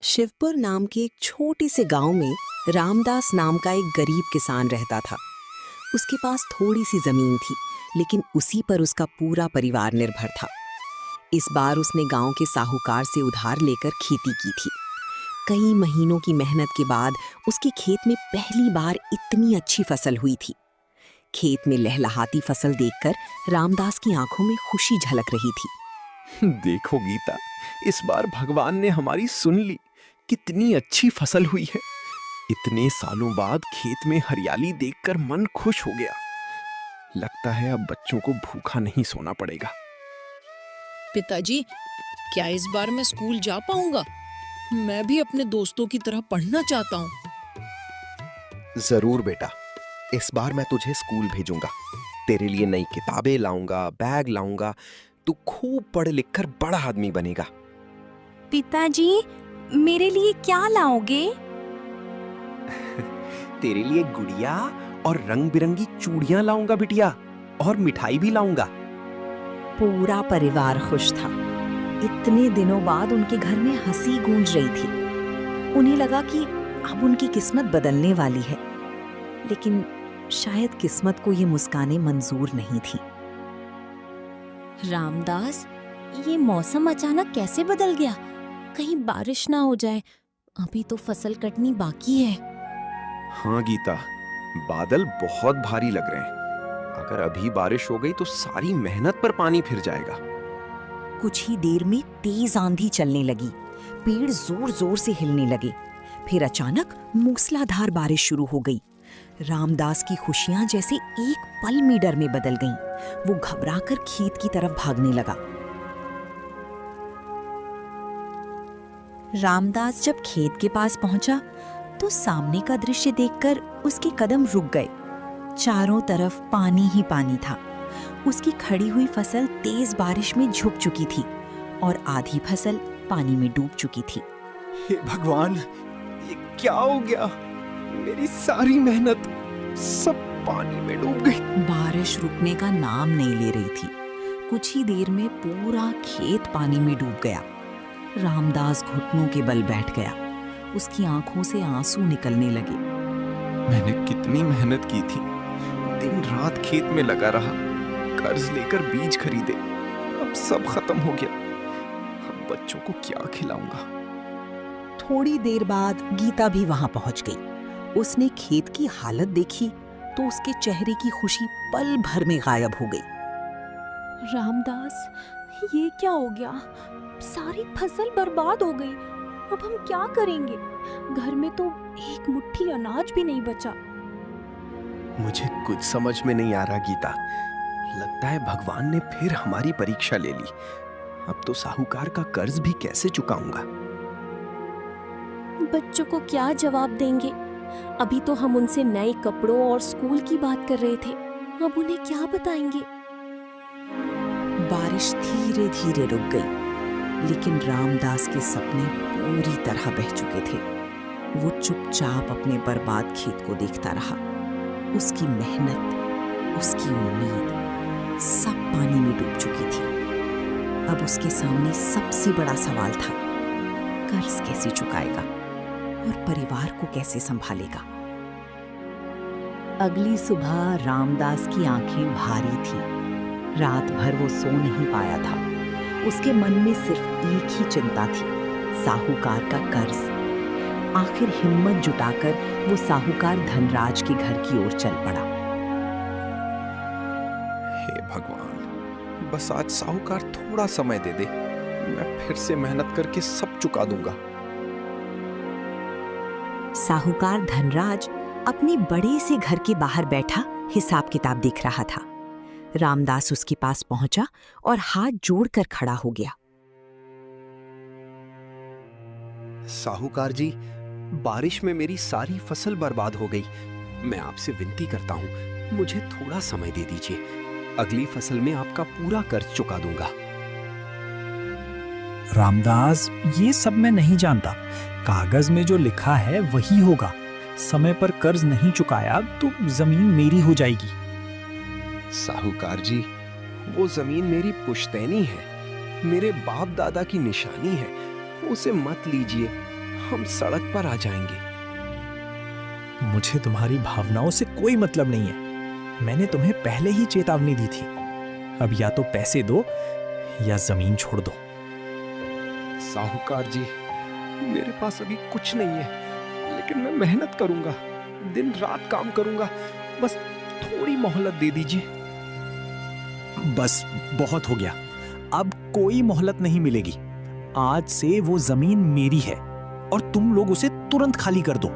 शिवपुर नाम के एक छोटे से गांव में रामदास नाम का एक गरीब किसान रहता था। उसके पास थोड़ी सी जमीन थी, लेकिन उसी पर उसका पूरा परिवार निर्भर था। इस बार उसने गांव के साहूकार से उधार लेकर खेती की थी। कई महीनों की मेहनत के बाद उसके खेत में पहली बार इतनी अच्छी फसल हुई थी। खेत में लहलहाती फसल देखकर रामदास की आंखों में खुशी झलक रही थी। देखो गीता, इस बार भगवान ने हमारी सुन ली। कितनी अच्छी फसल हुई है। इतने सालों बाद खेत में हरियाली देखकर मन खुश हो गया। लगता है अब बच्चों को भूखा नहीं सोना पड़ेगा। पिताजी, क्या इस बार मैं स्कूल जा पाऊंगा? मैं भी अपने दोस्तों की तरह पढ़ना चाहता हूँ। जरूर बेटा, इस बार मैं तुझे स्कूल भेजूंगा। तेरे लिए नई किताबें लाऊंगा, बैग लाऊंगा। तू खूब पढ़ लिख कर बड़ा आदमी बनेगा। पिताजी, मेरे लिए क्या लाओगे? तेरे लिए गुड़िया और रंग बिरंगी चूड़ियां लाऊंगा बिटिया, और मिठाई भी लाऊंगा। पूरा परिवार खुश था। इतने दिनों बाद उनके घर में हंसी गूंज रही थी। उन्हें लगा कि अब उनकी किस्मत बदलने वाली है, लेकिन शायद किस्मत को ये मुस्कानें मंजूर नहीं थी। रामदास, ये मौसम अचानक कैसे बदल गया? कहीं बारिश ना हो जाए। अभी तो फसल कटनी बाकी है। हाँ गीता, बादल बहुत भारी लग रहे हैं। अगर अभी बारिश हो गई तो सारी मेहनत पर पानी फिर जाएगा। कुछ ही देर में तेज आंधी चलने लगी। पेड़ जोर जोर से हिलने लगे। फिर अचानक मूसलाधार बारिश शुरू हो गई। रामदास की खुशियां जैसे एक पल में डर में बदल गईं। वो घबराकर खेत की तरफ भागने लगा। रामदास जब खेत के पास पहुंचा तो सामने का दृश्य देखकर उसके कदम रुक गए। चारों तरफ पानी ही पानी था। उसकी खड़ी हुई फसल तेज बारिश में झुक चुकी थी और आधी फसल पानी में डूब चुकी थी। हे भगवान, ये क्या हो गया? मेरी सारी मेहनत सब पानी में डूब गई। बारिश रुकने का नाम नहीं ले रही थी। कुछ ही देर में पूरा खेत पानी में डूब गया। रामदास घुटनों के बल बैठ गया। उसकी आंखों से आंसू निकलने लगे। मैंने कितनी मेहनत की थी। दिन रात खेत में लगा रहा, कर्ज लेकर बीज खरीदे। अब सब खत्म हो गया। अब बच्चों को क्या खिलाऊंगा? थोड़ी देर बाद गीता भी वहां पहुंच गई। उसने खेत की हालत देखी तो उसके चेहरे की खुशी पल भर में गायब हो गई। रामदास, ये क्या हो गया? सारी फसल बर्बाद हो गई। अब हम क्या करेंगे? घर में तो एक मुट्ठी अनाज भी नहीं बचा। मुझे कुछ समझ में नहीं आ रहा गीता। लगता है भगवान ने फिर हमारी परीक्षा ले ली। अब तो साहूकार का कर्ज भी कैसे चुकाऊंगा? बच्चों को क्या जवाब देंगे? अभी तो हम उनसे नए कपड़ों और स्कूल की बात कर रहे थे। अब उन्हें क्या बताएंगे? बारिश धीरे धीरे रुक गई, लेकिन रामदास के सपने पूरी तरह बह चुके थे। वो चुपचाप अपने बर्बाद खेत को देखता रहा। उसकी मेहनत, उसकी उम्मीद सब पानी में डूब चुकी थी। अब उसके सामने सबसे बड़ा सवाल था, कर्ज कैसे चुकाएगा और परिवार को कैसे संभालेगा। अगली सुबह रामदास की आंखें भारी थी। रात भर वो सो नहीं पाया था। उसके मन में सिर्फ एक ही चिंता थी, साहूकार का कर्ज। आखिर हिम्मत जुटाकर वो साहूकार धनराज के घर की ओर चल पड़ा। हे भगवान, बस आज साहूकार थोड़ा समय दे दे। मैं फिर से मेहनत करके सब चुका दूंगा। साहूकार धनराज अपने बड़े से घर के बाहर बैठा हिसाब किताब देख रहा था। रामदास उसके पास पहुंचा और हाथ जोड़कर खड़ा हो गया। साहूकार जी, बारिश में मेरी सारी फसल बर्बाद हो गई। मैं आपसे विनती करता हूँ, मुझे थोड़ा समय दे दीजिए। अगली फसल में आपका पूरा कर्ज चुका दूंगा। रामदास, ये सब मैं नहीं जानता। कागज में जो लिखा है वही होगा। समय पर कर्ज नहीं चुकाया तो जमीन मेरी हो जाएगी। साहूकार जी, वो जमीन मेरी पुश्तैनी है, मेरे बाप दादा की निशानी है। उसे मत लीजिए। हम सड़क पर आ जाएंगे। मुझे तुम्हारी भावनाओं से कोई मतलब नहीं है। मैंने तुम्हें पहले ही चेतावनी दी थी। अब या तो पैसे दो या जमीन छोड़ दो। साहूकार जी, मेरे पास अभी कुछ नहीं है, लेकिन मैं मेहनत करूंगा, दिन रात काम करूंगा। बस थोड़ी मोहलत दे दीजिए। बस बहुत हो गया, अब कोई मोहलत नहीं मिलेगी। आज से वो जमीन मेरी है और तुम लोग उसे तुरंत खाली कर दो।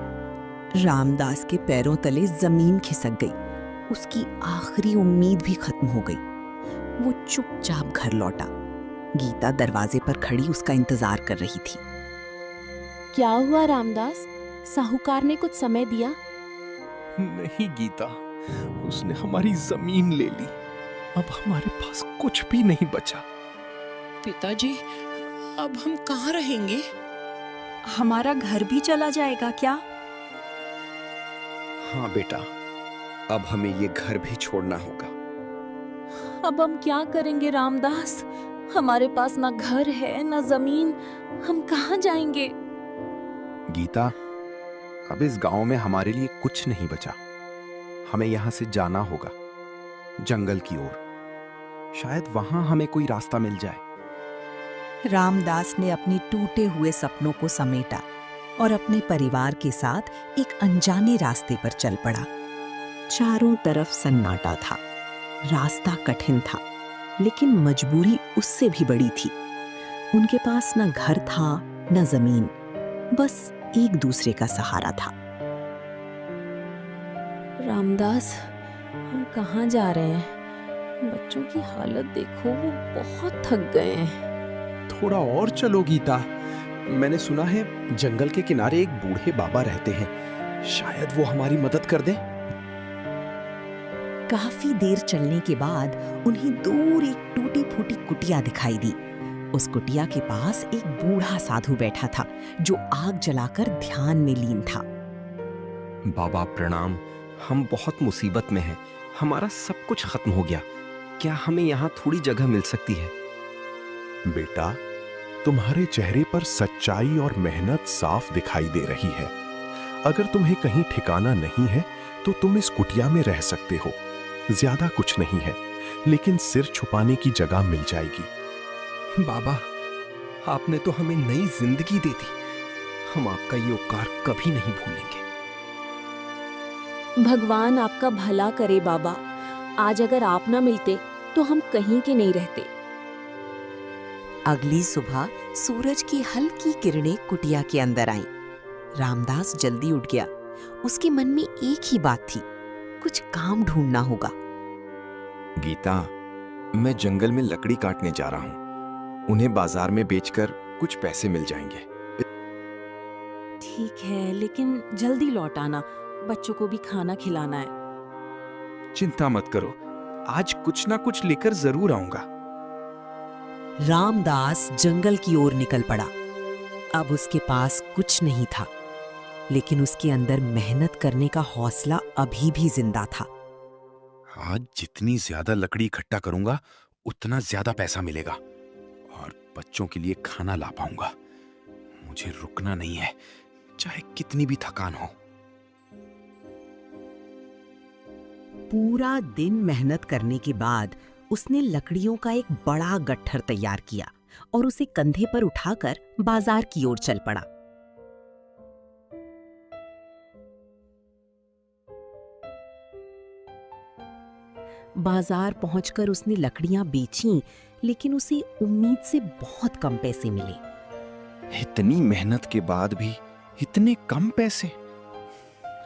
रामदास के पैरों तले जमीन खिसक गई। उसकी आखिरी उम्मीद भी खत्म हो गई। वो चुपचाप घर लौटा। गीता दरवाजे पर खड़ी उसका इंतजार कर रही थी। क्या हुआ रामदास? साहूकार ने कुछ समय दिया? नहीं गीता, उसने हमारी जमीन ले ली। अब हमारे पास कुछ भी नहीं बचा। पिताजी, अब हम कहाँ रहेंगे? हमारा घर भी चला जाएगा क्या? हाँ बेटा, अब हमें ये घर भी छोड़ना होगा। अब हम क्या करेंगे रामदास? हमारे पास ना घर है ना जमीन, हम कहाँ जाएंगे? गीता, अब इस गांव में हमारे लिए कुछ नहीं बचा। हमें यहां से जाना होगा, जंगल की ओर। शायद वहां हमें कोई रास्ता मिल जाए। रामदास ने अपने टूटे हुए सपनों को समेटा और अपने परिवार के साथ एक अनजाने रास्ते पर चल पड़ा। चारों तरफ सन्नाटा था। रास्ता कठिन था, लेकिन मजबूरी उससे भी बड़ी थी। उनके पास न घर था न जमीन, बस एक दूसरे का सहारा था। रामदास, हम कहाँ जा रहे हैं? बच्चों की हालत देखो, वो बहुत थक गए हैं। थोड़ा और चलो गीता। मैंने सुना है जंगल के किनारे एक बूढ़े बाबा रहते हैं, शायद वो हमारी मदद कर दें। काफी देर चलने के बाद उन्हें दूर एक टूटी फूटी कुटिया दिखाई दी। उस कुटिया के पास एक बूढ़ा साधु बैठा था, जो आग जलाकर ध्यान में लीन था। बाबा प्रणाम, हम बहुत मुसीबत में हैं। हमारा सब कुछ खत्म हो गया। क्या हमें यहाँ थोड़ी जगह मिल सकती है? बेटा, तुम्हारे चेहरे पर सच्चाई और मेहनत साफ दिखाई दे रही है। अगर तुम्हें कहीं ठिकाना नहीं है तो तुम इस कुटिया में रह सकते हो। ज्यादा कुछ नहीं है, लेकिन सिर छुपाने की जगह मिल जाएगी। बाबा, आपने तो हमें नई जिंदगी दे दी। हम आपका ये उपकार कभी नहीं भूलेंगे। भगवान आपका भला करे बाबा। आज अगर आप ना मिलते तो हम कहीं के नहीं रहते। अगली सुबह सूरज की हल्की किरणें कुटिया के अंदर आईं। रामदास जल्दी उठ गया। उसके मन में एक ही बात थी, कुछ काम ढूंढना होगा। गीता, मैं जंगल में लकड़ी काटने जा रहा हूँ। उन्हें बाजार में बेचकर कुछ पैसे मिल जाएंगे। ठीक है, लेकिन जल्दी लौट आना, बच्चों को भी खाना खिलाना है। चिंता मत करो, आज कुछ ना कुछ लेकर जरूर आऊंगा। रामदास जंगल की ओर निकल पड़ा। अब उसके पास कुछ नहीं था, लेकिन उसके अंदर मेहनत करने का हौसला अभी भी जिंदा था। आज जितनी ज्यादा लकड़ी इकट्ठा करूंगा, उतना ज्यादा पैसा मिलेगा और बच्चों के लिए खाना ला पाऊंगा। मुझे रुकना नहीं है, चाहे कितनी भी थकान हो। पूरा दिन मेहनत करने के बाद उसने लकड़ियों का एक बड़ा गट्ठर तैयार किया और उसे कंधे पर उठाकर बाजार की ओर चल पड़ा। बाजार पहुंचकर उसने लकड़ियां बेचीं, लेकिन उसे उम्मीद से बहुत कम पैसे मिले। इतनी मेहनत के बाद भी इतने कम पैसे।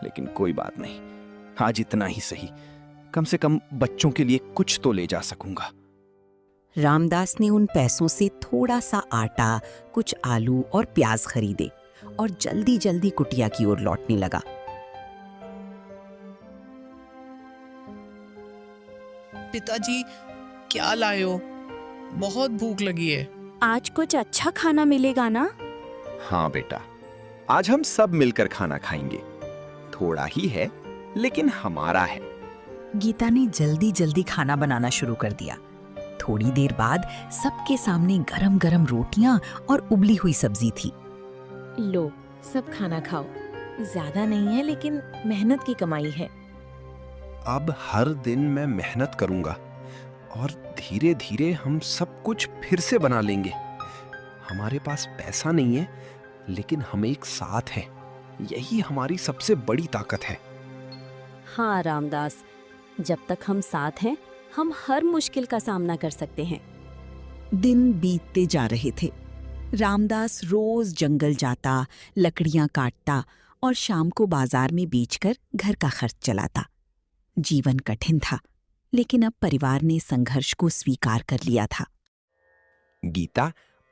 लेकिन कोई बात नहीं, आज इतना ही सही। कम से कम बच्चों के लिए कुछ तो ले जा सकूंगा। रामदास ने उन पैसों से थोड़ा सा आटा, कुछ आलू और प्याज खरीदे और जल्दी जल्दी कुटिया की ओर लौटने लगा। पिताजी, क्या लाए हो? बहुत भूख लगी है। आज कुछ अच्छा खाना मिलेगा ना? हाँ बेटा, आज हम सब मिलकर खाना खाएंगे। थोड़ा ही है, लेकिन हमारा है। गीता ने जल्दी जल्दी खाना बनाना शुरू कर दिया। थोड़ी देर बाद सबके सामने गरम गरम रोटियां और उबली हुई सब्जी थी। लो, सब खाना खाओ। ज्यादा नहीं है लेकिन मेहनत की कमाई है। अब हर दिन मैं मेहनत करूंगा और धीरे धीरे हम सब कुछ फिर से बना लेंगे। हमारे पास पैसा नहीं है लेकिन हम एक साथ हैं। यही हमारी सबसे बड़ी ताकत है। हाँ रामदास, जब तक हम साथ हैं हम हर मुश्किल का सामना कर सकते हैं। दिन बीतते जा रहे थे। रामदास रोज जंगल जाता, लकड़ियां काटता और शाम को बाजार में बेचकर घर का खर्च चलाता। जीवन कठिन था, लेकिन अब परिवार ने संघर्ष को स्वीकार कर लिया था। गीता,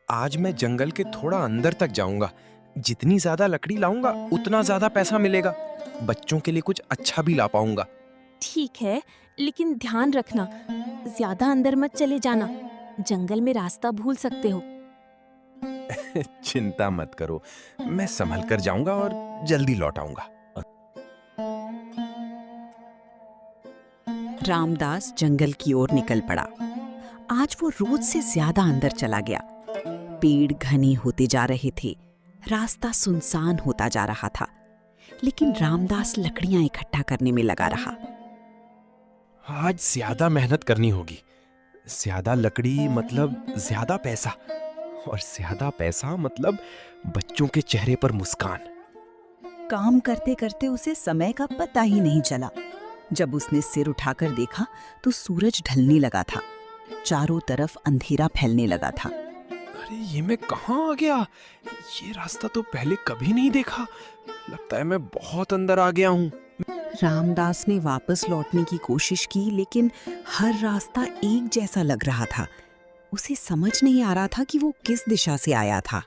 आज मैं जंगल के थोड़ा अंदर तक जाऊंगा। जितनी ज्यादा लकड़ी लाऊंगा उतना ज्यादा पैसा मिलेगा। बच्चों के लिए कुछ अच्छा भी ला पाऊंगा। ठीक है, लेकिन ध्यान रखना, ज्यादा अंदर मत चले जाना। जंगल में रास्ता भूल सकते हो। चिंता मत करो, मैं संभल कर जाऊंगा और जल्दी लौट आऊंगा। रामदास जंगल की ओर निकल पड़ा। आज वो रोज से ज्यादा अंदर चला गया। पेड़ घने होते जा रहे थे, रास्ता सुनसान होता जा रहा था, लेकिन रामदास लकड़ियां इकट्ठा करने में लगा रहा। आज ज्यादा मेहनत करनी होगी। ज्यादा लकड़ी मतलब ज्यादा पैसा, और ज्यादा पैसा मतलब बच्चों के चेहरे पर मुस्कान। काम करते करते उसे समय का पता ही नहीं चला। जब उसने सिर उठाकर देखा तो सूरज ढलने लगा था। चारों तरफ अंधेरा फैलने लगा था। अरे ये मैं कहाँ आ गया? ये रास्ता तो पहले कभी नहीं देखा। लगता है मैं बहुत अंदर आ गया हूँ। रामदास ने वापस लौटने की कोशिश की, लेकिन हर रास्ता एक जैसा लग रहा था। उसे समझ नहीं आ रहा था कि वो किस दिशा से आया था।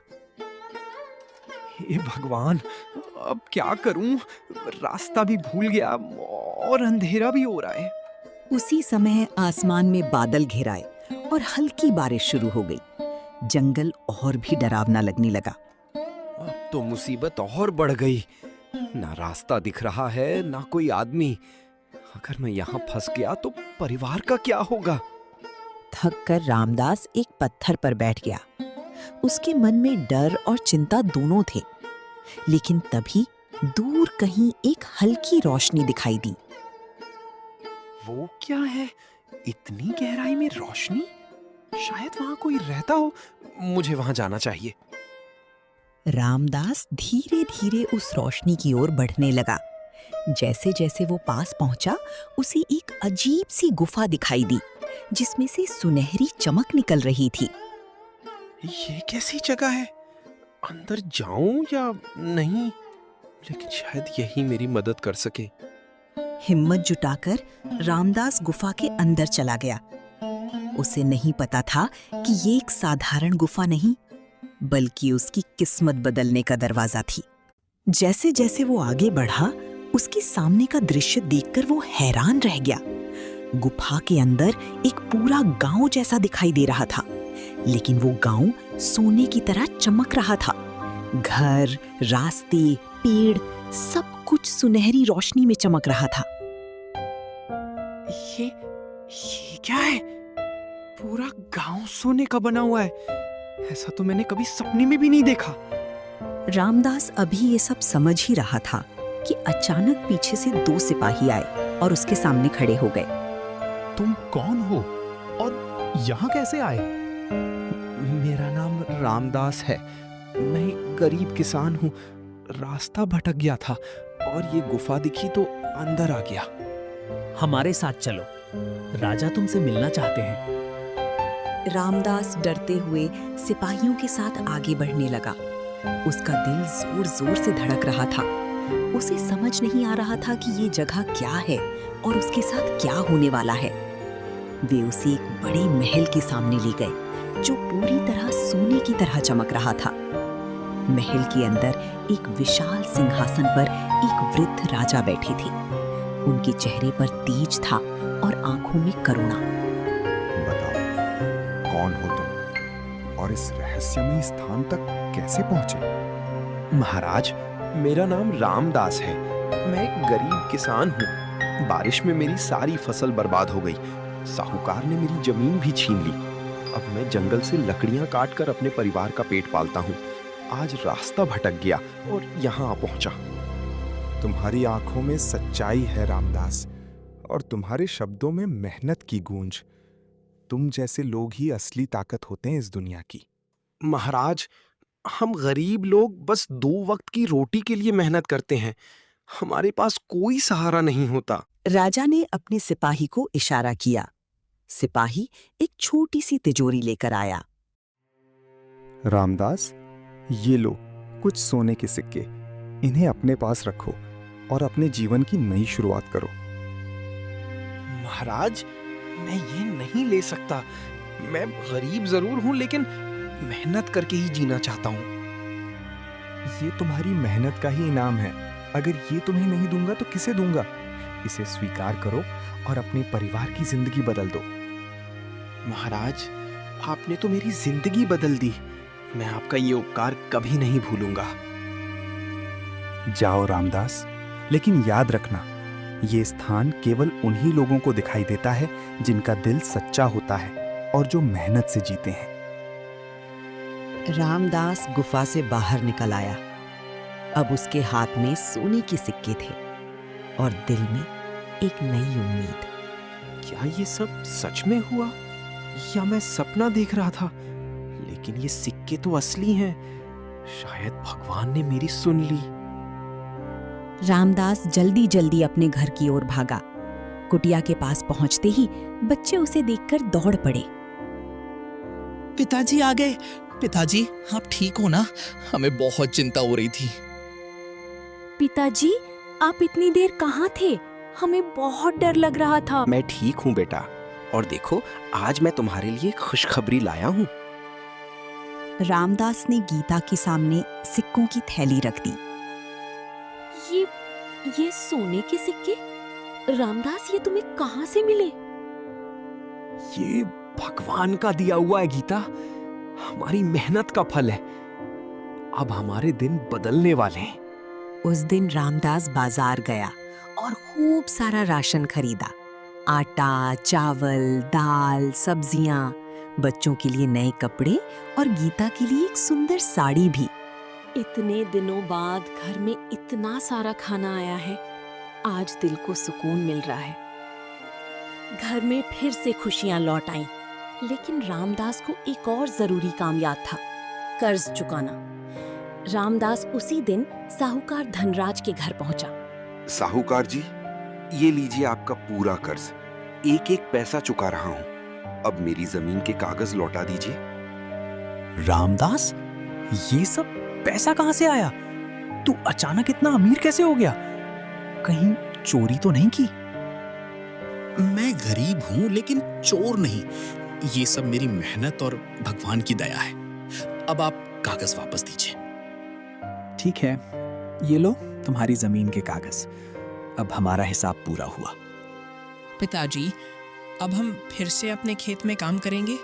हे भगवान, अब क्या करूं? रास्ता भी भूल गया और अंधेरा भी हो रहा है। उसी समय आसमान में बादल घिर आए और हल्की बारिश शुरू हो गई। जंगल और भी डरावना लगने लगा। अब तो मुसीबत और बढ़ गई। ना रास्ता दिख रहा है, ना कोई आदमी। अगर मैं यहाँ फंस गया तो परिवार का क्या होगा? थक कर रामदास एक पत्थर पर बैठ गया। उसके मन में डर और चिंता दोनों थे, लेकिन तभी दूर कहीं एक हल्की रोशनी दिखाई दी। वो क्या है? इतनी गहराई में रोशनी? शायद वहां कोई रहता हो। मुझे वहां जाना चाहिए। रामदास धीरे धीरे उस रोशनी की ओर बढ़ने लगा। जैसे जैसे वो पास पहुंचा, उसे एक अजीब सी गुफा दिखाई दी, जिसमें से सुनहरी चमक निकल रही थी। ये कैसी जगह है? अंदर जाऊं या नहीं? लेकिन शायद यही मेरी मदद कर सके। हिम्मत जुटाकर रामदास गुफा के अंदर चला गया। उसे नहीं पता था कि ये एक साधारण गुफा नहीं, बल्कि उसकी किस्मत बदलने का दरवाजा थी। जैसे जैसे वो आगे बढ़ा, उसके सामने का दृश्य देखकर वो हैरान रह गया। गुफा के अंदर एक पूरा गांव जैसा दिखाई दे रहा था, लेकिन वो गांव सोने की तरह चमक रहा था। घर, रास्ते, पेड़, सब कुछ सुनहरी रोशनी में चमक रहा था। ये क्या है? पूरा गांव सोने का बना हुआ है। ऐसा तो मैंने कभी सपने में भी नहीं देखा। रामदास अभी ये सब समझ ही रहा था कि अचानक पीछे से 2 सिपाही आए और उसके सामने खड़े हो गए। तुम कौन हो और यहाँ कैसे आए? मेरा नाम रामदास है। मैं एक गरीब किसान हूँ। रास्ता भटक गया था और ये गुफा दिखी तो अंदर आ गया। हमारे साथ चलो, राजा तुमसे मिलना चाहते हैं। रामदास डरते हुए सिपाहियों के साथ आगे बढ़ने लगा। उसका दिल जोर जोर से धड़क रहा था। उसे समझ नहीं आ रहा था कि ये जगह क्या है और उसके साथ क्या होने वाला है। वे उसे एक बड़े महल के सामने ले गए, जो पूरी तरह सोने की तरह चमक रहा था। महल के अंदर एक विशाल सिंहासन पर एक वृद्ध राजा बैठे थे। उनके चेहरे पर तेज था और आंखों में करुणा। बताओ, कौन हो तुम और इस रहस्यमयी स्थान तक कैसे पहुंचे? महाराज, मेरा नाम रामदास है। मैं एक गरीब किसान हूँ। बारिश में मेरी सारी फसल बर्बाद हो गई। साहूकार ने मेरी जमीन भी छीन ली। अब मैं जंगल से लकड़ियां काटकर अपने परिवार का पेट पालता हूँ। आज रास्ता भटक गया और यहाँ आ पहुंचा। तुम्हारी आंखों में सच्चाई है रामदास, और तुम्हारे शब्दों में मेहनत की गूंज। तुम जैसे लोग ही असली ताकत होते हैं इस दुनिया की। महाराज, हम गरीब लोग बस 2 वक्त की रोटी के लिए मेहनत करते हैं। हमारे पास कोई सहारा नहीं होता। राजा ने अपने सिपाही को इशारा किया। सिपाही एक छोटी सी तिजोरी लेकर आया। रामदास, ये लो कुछ सोने के सिक्के। इन्हें अपने पास रखो और अपने जीवन की नई शुरुआत करो। महाराज, मैं ये नहीं ले सकता। मैं गरीब जरूर हूं, लेकिन मेहनत करके ही जीना चाहता हूं। ये तुम्हारी मेहनत का ही इनाम है। अगर ये तुम्हें नहीं दूंगा तो किसे दूंगा? इसे स्वीकार करो और अपने परिवार की जिंदगी बदल दो। महाराज, आपने तो मेरी जिंदगी बदल दी। मैं आपका ये उपकार कभी नहीं भूलूंगा। जाओ रामदास, लेकिन याद रखना, ये स्थान केवल उन्हीं लोगों को दिखाई देता है जिनका दिल सच्चा होता है और जो मेहनत से जीते हैं। रामदास गुफा से बाहर निकल आया। अब उसके हाथ में सोने के सिक्के थे और दिल में एक नई उम्मीद। क्या ये सब सच में हुआ या मैं सपना देख रहा था? लेकिन ये सिक्के तो असली हैं। शायद भगवान ने मेरी सुन ली। रामदास जल्दी जल्दी अपने घर की ओर भागा। कुटिया के पास पहुंचते ही बच्चे उसे देखकर दौड़ पड़े। पिताजी आ गए। पिताजी, आप ठीक हो ना? हमें बहुत चिंता हो रही थी। पिताजी, आप इतनी देर कहाँ थे? हमें बहुत डर लग रहा था। मैं ठीक हूँ बेटा, और देखो आज मैं तुम्हारे लिए खुशखबरी लाया हूँ। रामदास ने गीता के सामने सिक्कों की थैली रख दी। ये सोने के सिक्के? रामदास, ये तुम्हें कहाँ से मिले? ये भगवान का दिया हुआ है गीता। हमारी मेहनत का फल है। अब हमारे दिन बदलने वाले हैं। उस दिन रामदास बाजार गया और खूब सारा राशन खरीदा। आटा, चावल, दाल, सब्जियां, बच्चों के लिए नए कपड़े और गीता के लिए एक सुंदर साड़ी भी। इतने दिनों बाद घर में इतना सारा खाना आया है। आज दिल को सुकून मिल रहा है। घर में फिर से खुशियां लौट आईं। लेकिन रामदास को एक और जरूरी काम याद था, कर्ज चुकाना। रामदास उसी दिन साहूकार धनराज के घर पहुंचा। साहूकार जी, ये लीजिए आपका पूरा कर्ज। एक एक पैसा चुका रहा हूं। अब मेरी जमीन के कागज लौटा दीजिए। रामदास, ये सब पैसा कहाँ से आया? तू अचानक इतना अमीर कैसे हो गया? कहीं चोरी तो नहीं की? मैं गरीब हूं, लेकिन चोर नहीं। ये सब मेरी मेहनत और भगवान की दया है। अब आप कागज वापस दीजिए। ठीक है, ये लो तुम्हारी जमीन के कागज। अब हमारा हिसाब पूरा हुआ। पिताजी, अब हम फिर से अपने खेत में काम करेंगे?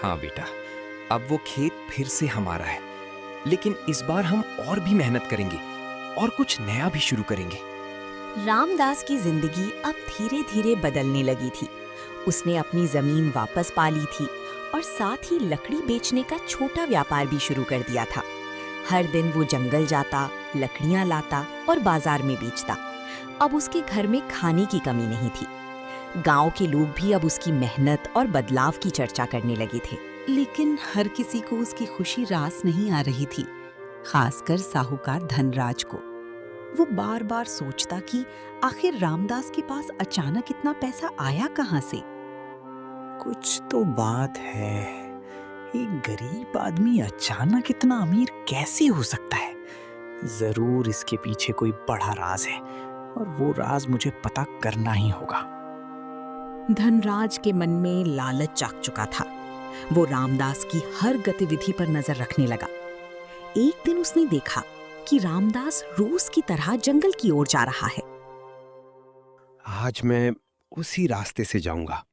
हाँ बेटा, अब वो खेत फिर से हमारा है। लेकिन इस बार हम और भी मेहनत करेंगे और कुछ नया भी शुरू करेंगे। रामदास की जिंदगी अब धीरे धीरे बदलने लगी थी। उसने अपनी जमीन वापस पा ली थी और साथ ही लकड़ी बेचने का छोटा व्यापार भी शुरू कर दिया था। हर दिन वो जंगल जाता, लकड़ियां लाता और बाजार में बेचता। अब उसके घर में खाने की कमी नहीं थी। गांव के लोग भी अब उसकी मेहनत और बदलाव की चर्चा करने लगे थे। लेकिन हर किसी को उसकी खुशी रास नहीं आ रही थी, खासकर साहूकार धनराज को। वो बार बार सोचता कि आखिर रामदास के पास अचानक इतना पैसा आया कहाँ से। कुछ तो बात है। एक गरीब आदमी अचानक इतना अमीर कैसे हो सकता है? जरूर इसके पीछे कोई बड़ा राज है और वो राज मुझे पता करना ही होगा। धनराज के मन में लालच जाग चुका था। वो रामदास की हर गतिविधि पर नजर रखने लगा। एक दिन उसने देखा कि रामदास रोज की तरह जंगल की ओर जा रहा है। आज मैं उसी रास्ते से जाऊंगा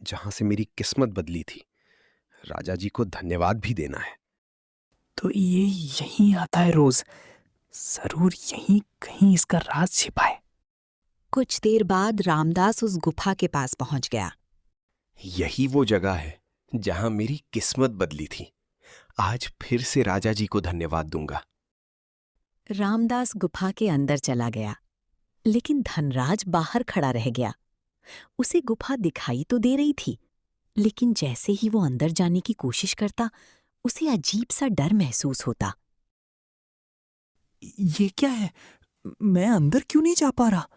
जहां से मेरी किस्मत बदली थी। राजा जी को धन्यवाद भी देना है। तो ये यहीं आता है रोज। जरूर यहीं कहीं इसका राज छिपा है। कुछ देर बाद रामदास उस गुफा के पास पहुंच गया। यही वो जगह है जहां मेरी किस्मत बदली थी। आज फिर से राजा जी को धन्यवाद दूंगा। रामदास गुफा के अंदर चला गया, लेकिन धनराज बाहर खड़ा रह गया। उसे गुफा दिखाई तो दे रही थी, लेकिन जैसे ही वो अंदर जाने की कोशिश करता, उसे अजीब सा डर महसूस होता। ये क्या है? मैं अंदर क्यों नहीं जा पा रहा?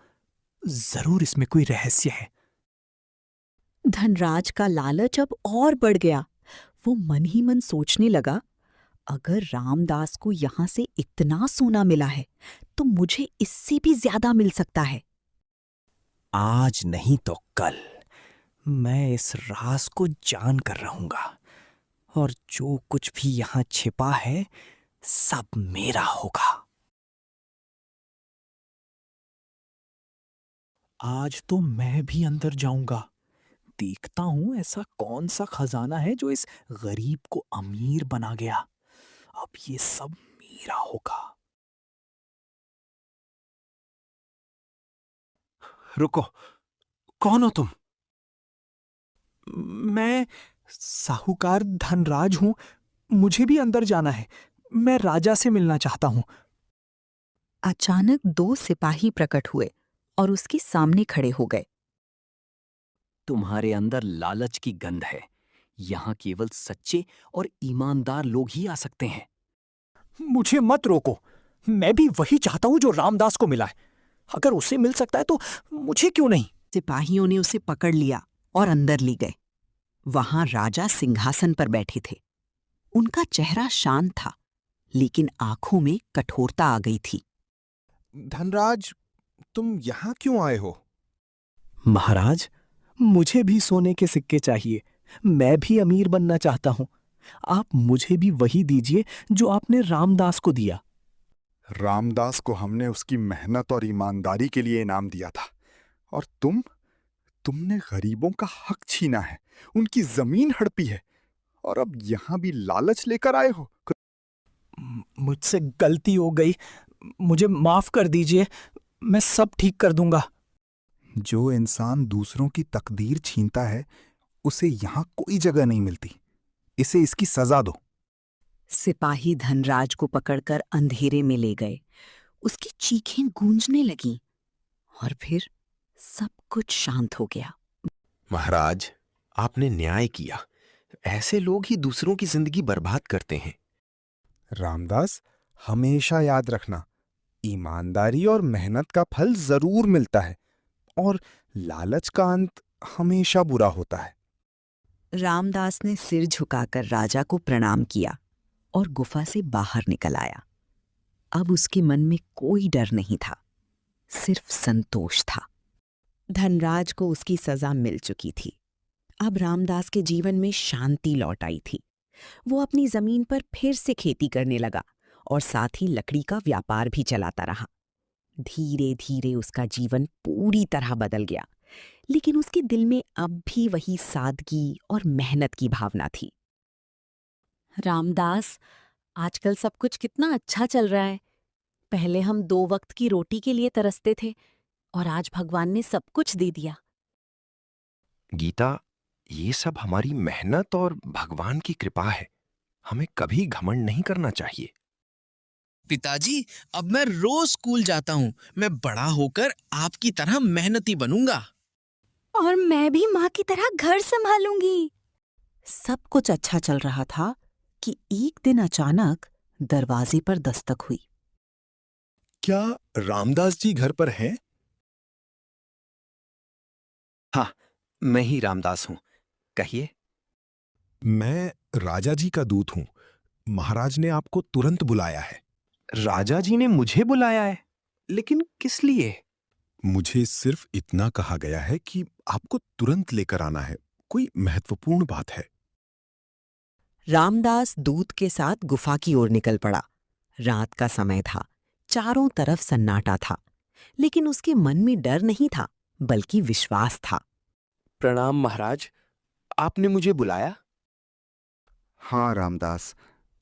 जरूर इसमें कोई रहस्य है। धनराज का लालच अब और बढ़ गया। वो मन ही मन सोचने लगा, अगर रामदास को यहां से इतना सोना मिला है, तो मुझे इससे भी ज्यादा मिल सकता है। आज नहीं तो कल मैं इस राज को जान कर रहूंगा, और जो कुछ भी यहां छिपा है सब मेरा होगा। आज तो मैं भी अंदर जाऊंगा, देखता हूं ऐसा कौन सा खजाना है जो इस गरीब को अमीर बना गया। अब ये सब मेरा होगा। रुको, कौन हो तुम? मैं साहूकार धनराज हूं। मुझे भी अंदर जाना है। मैं राजा से मिलना चाहता हूं। अचानक 2 सिपाही प्रकट हुए और उसके सामने खड़े हो गए। तुम्हारे अंदर लालच की गंध है। यहाँ केवल सच्चे और ईमानदार लोग ही आ सकते हैं। मुझे मत रोको। मैं भी वही चाहता हूं जो रामदास को मिला है। अगर उसे मिल सकता है तो मुझे क्यों नहीं? सिपाहियों ने उसे पकड़ लिया और अंदर ले गए। वहां राजा सिंहासन पर बैठे थे। उनका चेहरा शांत था, लेकिन आंखों में कठोरता आ गई थी। धनराज, तुम यहाँ क्यों आए हो? महाराज, मुझे भी सोने के सिक्के चाहिए। मैं भी अमीर बनना चाहता हूं। आप मुझे भी वही दीजिए जो आपने रामदास को दिया। रामदास को हमने उसकी मेहनत और ईमानदारी के लिए इनाम दिया था, और तुमने गरीबों का हक छीना है, उनकी जमीन हड़पी है, और अब यहां भी लालच लेकर आए हो। मुझसे गलती हो गई, मुझे माफ कर दीजिए। मैं सब ठीक कर दूंगा। जो इंसान दूसरों की तकदीर छीनता है, उसे यहां कोई जगह नहीं मिलती। इसे इसकी सजा दो। सिपाही धनराज को पकड़कर अंधेरे में ले गए। उसकी चीखें गूंजने लगीं, और फिर सब कुछ शांत हो गया। महाराज, आपने न्याय किया। ऐसे लोग ही दूसरों की जिंदगी बर्बाद करते हैं। रामदास, हमेशा याद रखना, ईमानदारी और मेहनत का फल जरूर मिलता है, और लालच का अंत हमेशा बुरा होता है। रामदास ने सिर झुकाकर राजा को प्रणाम किया और गुफा से बाहर निकल आया। अब उसके मन में कोई डर नहीं था, सिर्फ संतोष था। धनराज को उसकी सजा मिल चुकी थी। अब रामदास के जीवन में शांति लौट आई थी। वो अपनी जमीन पर फिर से खेती करने लगा और साथ ही लकड़ी का व्यापार भी चलाता रहा। धीरे धीरे उसका जीवन पूरी तरह बदल गया, लेकिन उसके दिल में अब भी वही सादगी और मेहनत की भावना थी। रामदास, आजकल सब कुछ कितना अच्छा चल रहा है। पहले हम 2 वक्त की रोटी के लिए तरसते थे, और आज भगवान ने सब कुछ दे दिया। गीता, ये सब हमारी मेहनत और भगवान की कृपा है। हमें कभी घमंड नहीं करना चाहिए। पिताजी, अब मैं रोज स्कूल जाता हूँ। मैं बड़ा होकर आपकी तरह मेहनती बनूंगा। और मैं भी माँ की तरह घर संभालूंगी। सब कुछ अच्छा चल रहा था कि एक दिन अचानक दरवाजे पर दस्तक हुई। क्या रामदास जी घर पर हैं? हाँ, मैं ही रामदास हूं। कहिए। मैं राजा जी का दूत हूं। महाराज ने आपको तुरंत बुलाया है। राजा जी ने मुझे बुलाया है? लेकिन किस लिए? मुझे सिर्फ इतना कहा गया है कि आपको तुरंत लेकर आना है। कोई महत्वपूर्ण बात है। रामदास दूत के साथ गुफा की ओर निकल पड़ा। रात का समय था, चारों तरफ सन्नाटा था, लेकिन उसके मन में डर नहीं था, बल्कि विश्वास था। प्रणाम महाराज, आपने मुझे बुलाया? हाँ रामदास,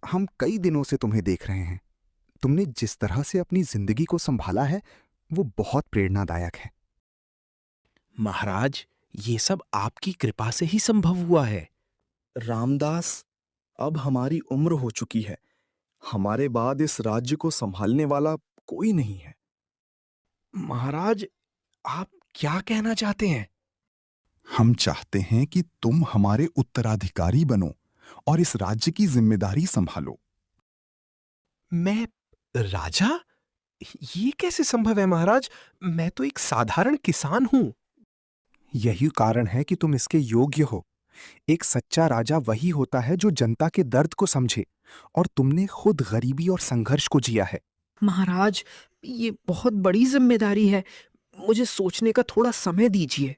हम कई दिनों से तुम्हें देख रहे हैं। तुमने जिस तरह से अपनी जिंदगी को संभाला है, वो बहुत प्रेरणादायक है। महाराज, ये सब आपकी कृपा से ही संभव हुआ है। रामदास, अब हमारी उम्र हो चुकी है। हमारे बाद इस राज्य को संभालने वाला कोई नहीं है। महाराज, आप क्या कहना चाहते हैं? हम चाहते हैं कि तुम हमारे उत्तराधिकारी बनो और इस राज्य की जिम्मेदारी संभालो। मैं राजा? ये कैसे संभव है महाराज? मैं तो एक साधारण किसान हूं। यही कारण है कि तुम इसके योग्य हो। एक सच्चा राजा वही होता है जो जनता के दर्द को समझे, और तुमने खुद गरीबी और संघर्ष को जिया है। महाराज, ये बहुत बड़ी जिम्मेदारी है। मुझे सोचने का थोड़ा समय दीजिए।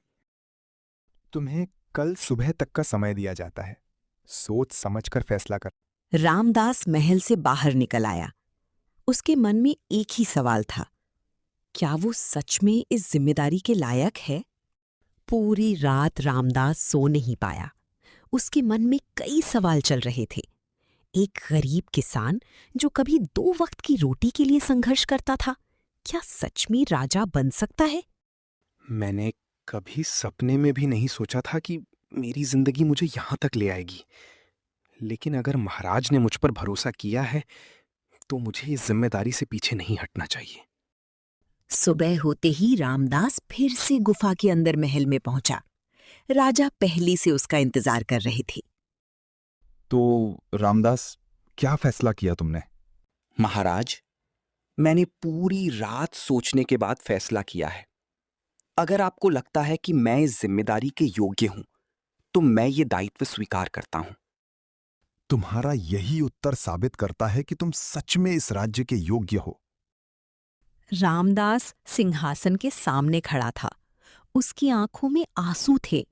तुम्हें कल सुबह तक का समय दिया जाता है। सोच समझकर फैसला कर। रामदास महल से बाहर निकल आया। उसके मन में एक ही सवाल था, क्या वो सच में इस जिम्मेदारी के लायक है? पूरी रात रामदास सो नहीं पाया। उसके मन में कई सवाल चल रहे थे। एक गरीब किसान जो कभी 2 वक्त की रोटी के लिए संघर्ष करता था, क्या सच में राजा बन सकता है? मैंने कभी सपने में भी नहीं सोचा था कि मेरी जिंदगी मुझे यहां तक ले आएगी। लेकिन अगर महाराज ने मुझ पर भरोसा किया है तो मुझे इस जिम्मेदारी से पीछे नहीं हटना चाहिए। सुबह होते ही रामदास फिर से गुफा के अंदर महल में पहुंचा। राजा पहले से उसका इंतजार कर रहे थे। तो रामदास, क्या फैसला किया तुमने? महाराज, मैंने पूरी रात सोचने के बाद फैसला किया है। अगर आपको लगता है कि मैं इस जिम्मेदारी के योग्य हूं तो मैं ये दायित्व स्वीकार करता हूं। तुम्हारा यही उत्तर साबित करता है कि तुम सच में इस राज्य के योग्य हो। रामदास सिंहासन के सामने खड़ा था। उसकी आंखों में आंसू थे,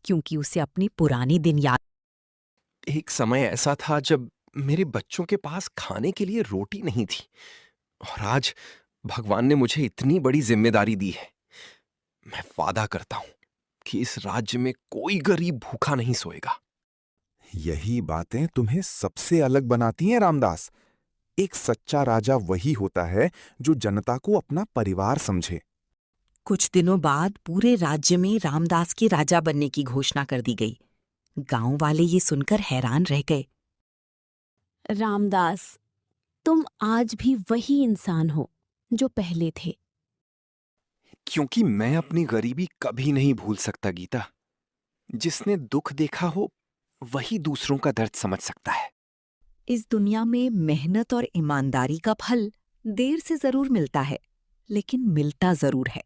क्योंकि उसे अपने पुराने दिन याद। एक समय ऐसा था जब मेरे बच्चों के पास खाने के लिए रोटी नहीं थी, और आज भगवान ने मुझे इतनी बड़ी जिम्मेदारी दी है। मैं वादा करता हूं कि इस राज्य में कोई गरीब भूखा नहीं सोएगा। यही बातें तुम्हें सबसे अलग बनाती हैं रामदास। एक सच्चा राजा वही होता है जो जनता को अपना परिवार समझे। कुछ दिनों बाद पूरे राज्य में रामदास के राजा बनने की घोषणा कर दी गई। गांव वाले ये सुनकर हैरान रह गए। रामदास, तुम आज भी वही इंसान हो जो पहले थे। क्योंकि मैं अपनी गरीबी कभी नहीं भूल सकता गीता। जिसने दुख देखा हो वही दूसरों का दर्द समझ सकता है। इस दुनिया में मेहनत और ईमानदारी का फल देर से जरूर मिलता है, लेकिन मिलता जरूर है।